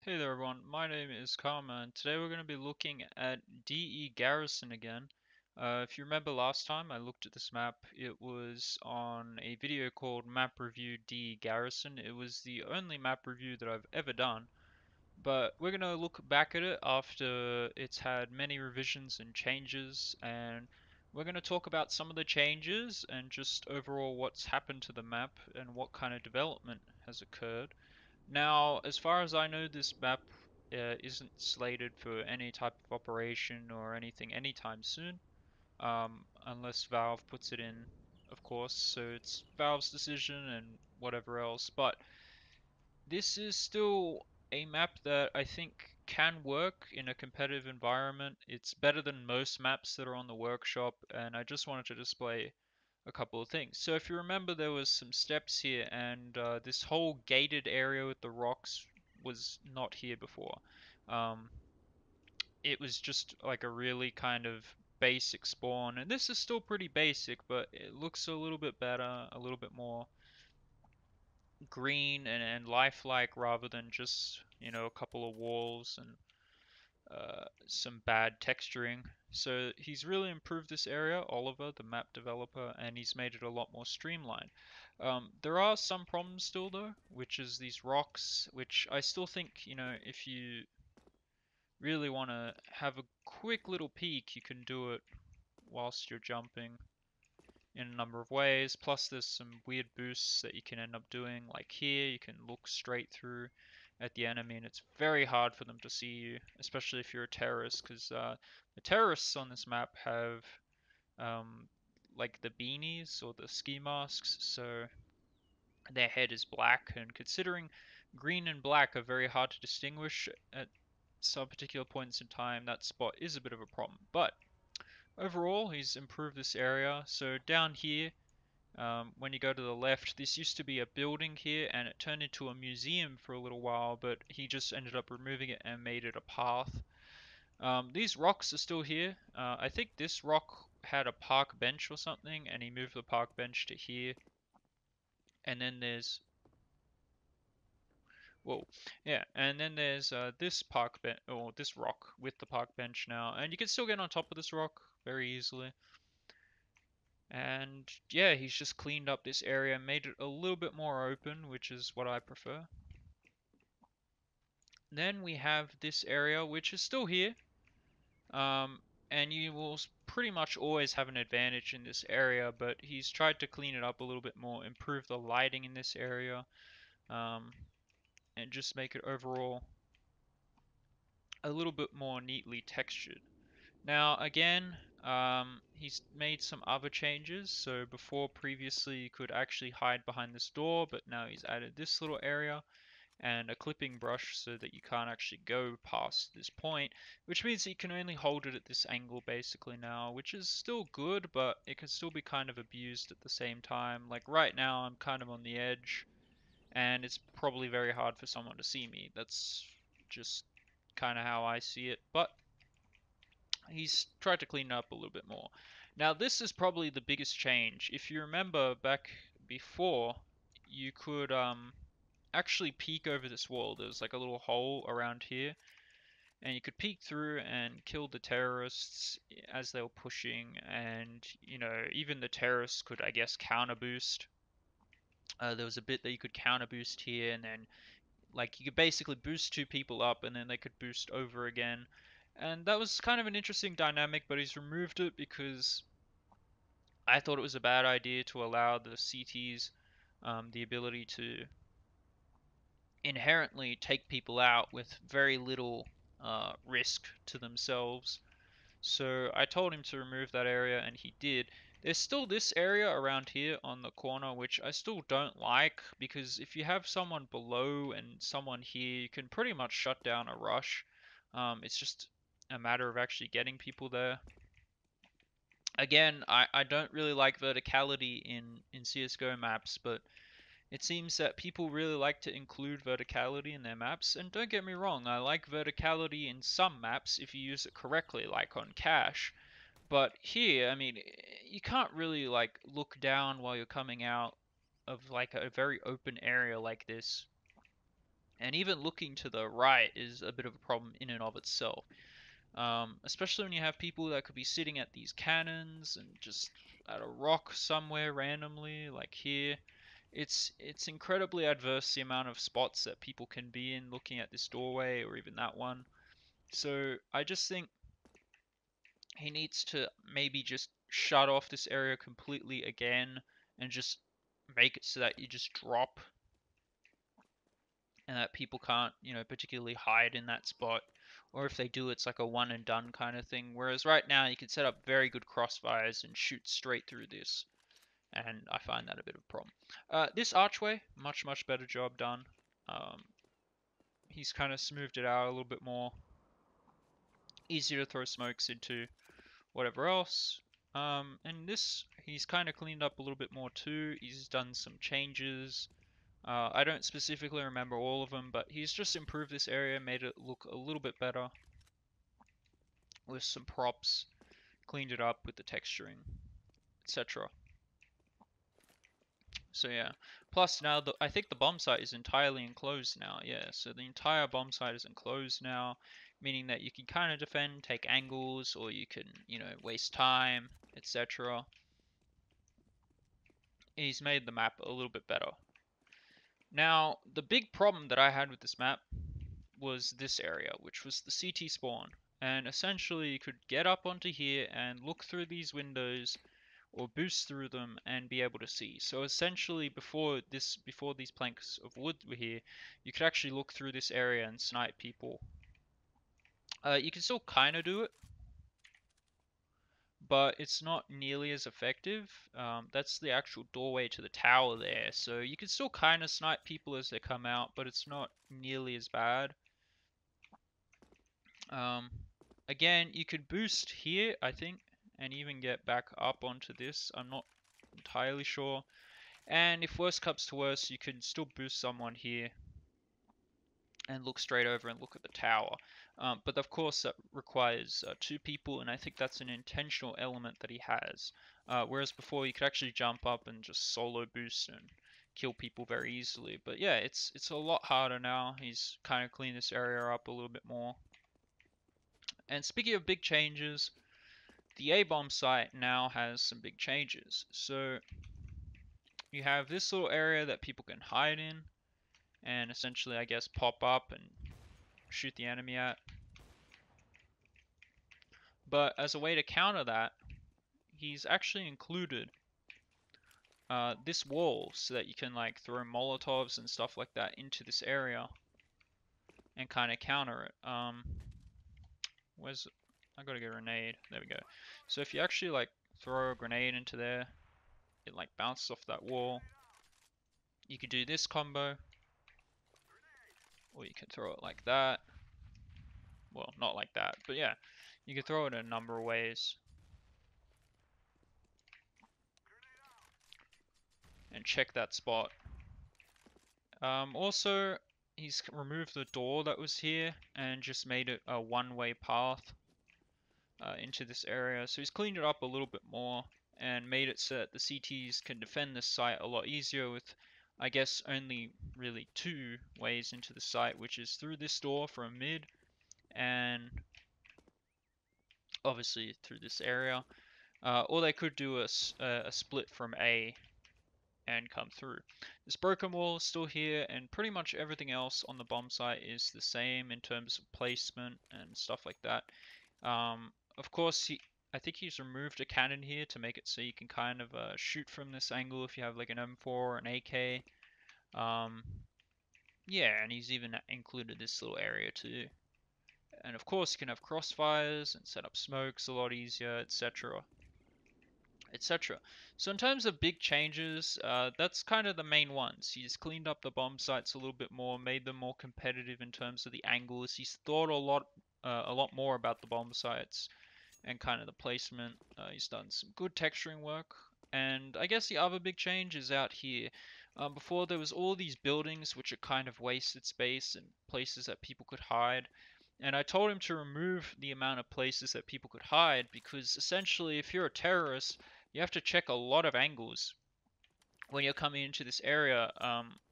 Hey there everyone, my name is Karma and today we're going to be looking at DE Garrison again. If you remember last time I looked at this map, it was on a video called Map Review DE Garrison. It was the only map review that I've ever done, but we're going to look back at it after it's had many revisions and changes, and we're going to talk about some of the changes and just overall what's happened to the map and what kind of development has occurred. Now, as far as I know, this map isn't slated for any type of operation or anything anytime soon, unless Valve puts it in, of course. So it's Valve's decision and whatever else. But this is still a map that I think can work in a competitive environment. It's better than most maps that are on the workshop, and I just wanted to display a couple of things. So if you remember, there was some steps here, and this whole gated area with the rocks was not here before. Um, it was just like a really kind of basic spawn, and this is still pretty basic, but it looks a little bit better, a little bit more green and lifelike rather than just, a couple of walls and some bad texturing. So he's really improved this area, Oliver, the map developer, and he's made it a lot more streamlined. There are some problems still though, which is these rocks, which I still think, if you really want to have a quick little peek, you can do it whilst you're jumping in a number of ways. Plus, there's some weird boosts that you can end up doing, like here, you can look straight through at the enemy, and it's very hard for them to see you, especially if you're a terrorist, because the terrorists on this map have um, like the beanies or the ski masks, so their head is black, and considering green and black are very hard to distinguish at some particular points in time, that spot is a bit of a problem. But overall, he's improved this area. So down here, when you go to the left, this used to be a building here and it turned into a museum for a little while, but he just ended up removing it and made it a path. These rocks are still here. I think this rock had a park bench or something, and he moved the park bench to here. And then there's, whoa, yeah, and then there's this park bench, or this rock with the park bench now, and you can still get on top of this rock very easily. And yeah, he's just cleaned up this area, made it a little bit more open, which is what I prefer. Then we have this area, which is still here, um, and you will pretty much always have an advantage in this area, but he's tried to clean it up a little bit more, improve the lighting in this area, um, and just make it overall a little bit more neatly textured. Now, again, he's made some other changes. So before, previously, you could actually hide behind this door, but now he's added this little area and a clipping brush so that you can't actually go past this point, which means that you can only hold it at this angle basically now, which is still good, but it can still be kind of abused at the same time. Like right now, I'm kind of on the edge, and it's probably very hard for someone to see me. That's just kind of how I see it, but he's tried to clean it up a little bit more. Now, this is probably the biggest change. If you remember back before, you could actually peek over this wall. There's like a little hole around here, and you could peek through and kill the terrorists as they were pushing, and even the terrorists could, I guess, counter boost. There was a bit that you could counter boost here, and then like you could basically boost two people up, and then they could boost over again. And that was kind of an interesting dynamic, but he's removed it because I thought it was a bad idea to allow the CTs the ability to inherently take people out with very little risk to themselves. So I told him to remove that area, and he did. There's still this area around here on the corner, which I still don't like, because if you have someone below and someone here, you can pretty much shut down a rush. It's just a matter of actually getting people there. Again, I don't really like verticality in CSGO maps, but it seems that people really like to include verticality in their maps, and don't get me wrong, I like verticality in some maps if you use it correctly, like on Cache. But here, I mean, you can't really like look down while you're coming out of like a very open area like this And even looking to the right is a bit of a problem in and of itself. Especially when you have people that could be sitting at these cannons and just at a rock somewhere randomly, like here. It's incredibly adverse, the amount of spots that people can be in looking at this doorway or even that one. So I just think he needs to maybe just shut off this area completely again and just make it so that you just drop and that people can't, particularly hide in that spot. Or if they do, it's like a one and done kind of thing. Whereas right now, you can set up very good crossfires and shoot straight through this. And I find that a bit of a problem. This archway, much better job done. Um, he's kind of smoothed it out a little bit more. Easier to throw smokes into whatever else. And this, he's kind of cleaned up a little bit more too. He's done some changes. I don't specifically remember all of them, but he's just improved this area, made it look a little bit better with some props, cleaned it up with the texturing, etc. So yeah. Plus now, I think the bomb site is entirely enclosed now. Yeah, so the entire bomb site is enclosed now, meaning that you can kind of defend, take angles, or you can, waste time, etc. He's made the map a little bit better. Now, the big problem that I had with this map was this area, which was the CT spawn. And essentially you could get up onto here and look through these windows or boost through them and be able to see. So essentially before these planks of wood were here, you could actually look through this area and snipe people. You can still kind of do it, but it's not nearly as effective. That's the actual doorway to the tower there, so you can still kind of snipe people as they come out, but it's not nearly as bad. Um, Again, you could boost here, I think, and even get back up onto this. I'm not entirely sure. And if worst comes to worst, you can still boost someone here and look straight over and look at the tower. But of course, that requires two people, and I think that's an intentional element that he has. Whereas before, you could actually jump up and just solo boost and kill people very easily. But yeah, it's a lot harder now. He's kind of cleaned this area up a little bit more. And speaking of big changes, the A-bomb site now has some big changes. So you have this little area that people can hide in and essentially, I guess, pop up and shoot the enemy at. But as a way to counter that, he's actually included this wall so that you can like throw Molotovs and stuff like that into this area and kind of counter it. Where's I gotta get a grenade. There we go. So if you actually like throw a grenade into there, it like bounces off that wall. You could do this combo, or you can throw it like that. Well, not like that, but yeah, you can throw it in a number of ways. And check that spot. Also, he's removed the door that was here and just made it a one-way path into this area. So he's cleaned it up a little bit more and made it so that the CTs can defend this site a lot easier with, I guess, only really two ways into the site, which is through this door from mid and obviously through this area. Or they could do a split from A and come through. This broken wall is still here, and pretty much everything else on the bomb site is the same in terms of placement and stuff like that. Of course, I think he's removed a cannon here to make it so you can kind of shoot from this angle if you have like an M4 or an AK. Yeah, and he's even included this little area too. And of course, you can have crossfires and set up smokes a lot easier, etc. etc. So in terms of big changes, that's kind of the main ones. He's cleaned up the bomb sites a little bit more, made them more competitive in terms of the angles. He's thought a lot more about the bomb sites and kind of the placement. He's done some good texturing work. And I guess the other big change is out here. Before there was all these buildings which are kind of wasted space and places that people could hide. And I told him to remove the amount of places that people could hide because essentially if you're a terrorist, you have to check a lot of angles when you're coming into this area.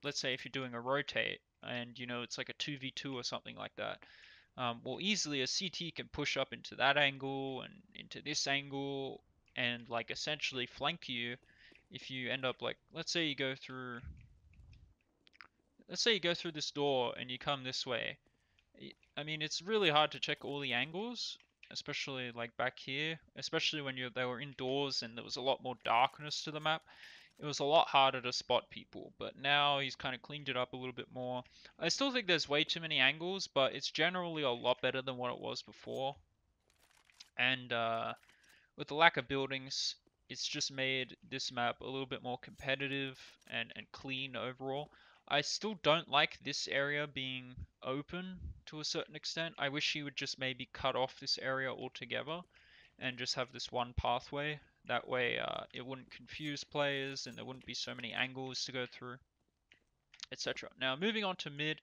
Let's say if you're doing a rotate and it's like a 2v2 or something like that. Well, easily a CT can push up into that angle and into this angle and like essentially flank you if you end up like, let's say you go through this door and you come this way. I mean, it's really hard to check all the angles, especially like back here, especially when they were indoors and there was a lot more darkness to the map. It was a lot harder to spot people, but now he's kind of cleaned it up a little bit more. I still think there's way too many angles, but it's generally a lot better than what it was before. And with the lack of buildings, it's just made this map a little bit more competitive and clean overall. I still don't like this area being open to a certain extent. I wish he would just maybe cut off this area altogether and just have this one pathway. That way it wouldn't confuse players and there wouldn't be so many angles to go through, etc. Now moving on to mid,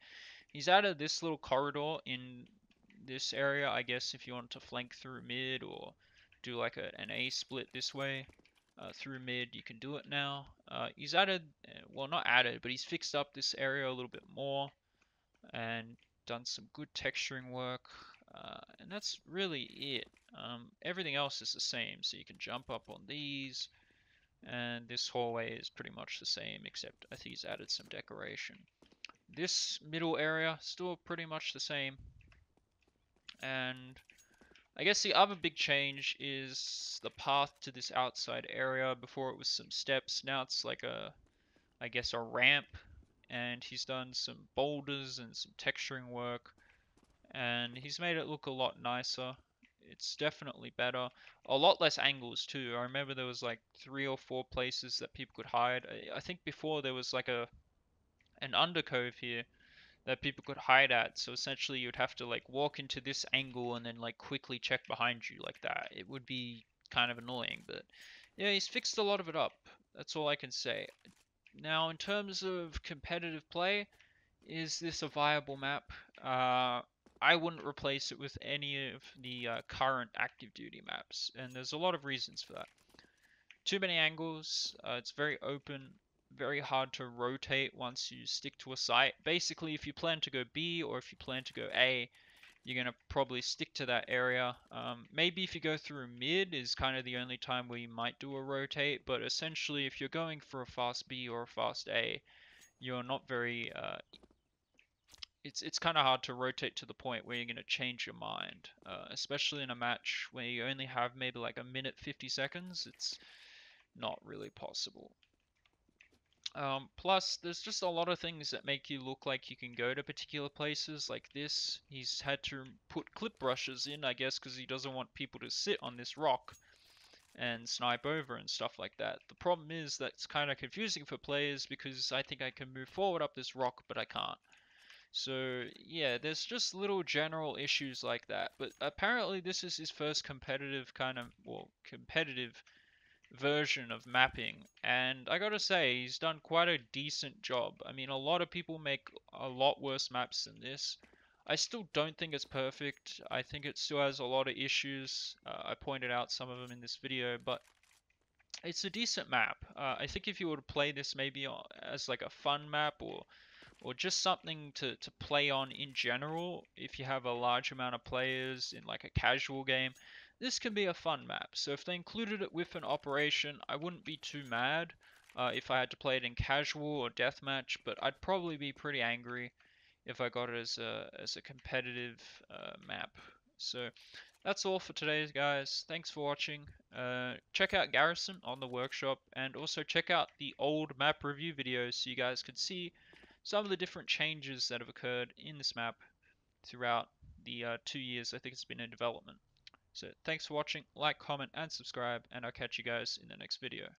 he's added this little corridor in this area, I guess, if you want to flank through mid or do like an A split this way through mid, you can do it now. He's added, well, not added, but he's fixed up this area a little bit more and done some good texturing work. And that's really it. Everything else is the same, so you can jump up on these, and this hallway is pretty much the same, except I think he's added some decoration. This middle area, still pretty much the same. And I guess the other big change is the path to this outside area. Before it was some steps, now it's like I guess a ramp, and he's done some boulders and some texturing work, and he's made it look a lot nicer. It's definitely better. A lot less angles too. I remember there was like 3 or 4 places that people could hide. I think before there was like an undercove here that people could hide at. So essentially you'd have to like walk into this angle and then like quickly check behind you like that. It would be kind of annoying, but yeah, he's fixed a lot of it up. That's all I can say. Now, in terms of competitive play, is this a viable map? I wouldn't replace it with any of the current active duty maps, and there's a lot of reasons for that. Too many angles, it's very open, very hard to rotate once you stick to a site. Basically, if you plan to go B or if you plan to go A, you're going to probably stick to that area. Maybe if you go through mid is kind of the only time where you might do a rotate, but essentially if you're going for a fast B or a fast A, you're not very it's kind of hard to rotate to the point where you're going to change your mind, especially in a match where you only have maybe like a minute 50 seconds. It's not really possible. Plus, there's just a lot of things that make you look like you can go to particular places like this. He's had to put clip brushes in, I guess, because he doesn't want people to sit on this rock and snipe over and stuff like that. The problem is that it's kind of confusing for players because I think I can move forward up this rock, but I can't. So, yeah, there's just little general issues like that. But apparently this is his first competitive competitive version of mapping, and I gotta say, he's done quite a decent job. I mean, a lot of people make a lot worse maps than this. I still don't think it's perfect. I think it still has a lot of issues. I pointed out some of them in this video, but it's a decent map. I think if you were to play this maybe as like a fun map or just something to play on in general, if you have a large amount of players in like a casual game, this can be a fun map. So if they included it with an operation, I wouldn't be too mad if I had to play it in casual or deathmatch, but I'd probably be pretty angry if I got it as a competitive map. So that's all for today, guys. Thanks for watching. Check out Garrison on the workshop, and also check out the old map review videos so you guys could see some of the different changes that have occurred in this map throughout the 2 years I think it's been in development. So thanks for watching, like, comment, and subscribe, and I'll catch you guys in the next video.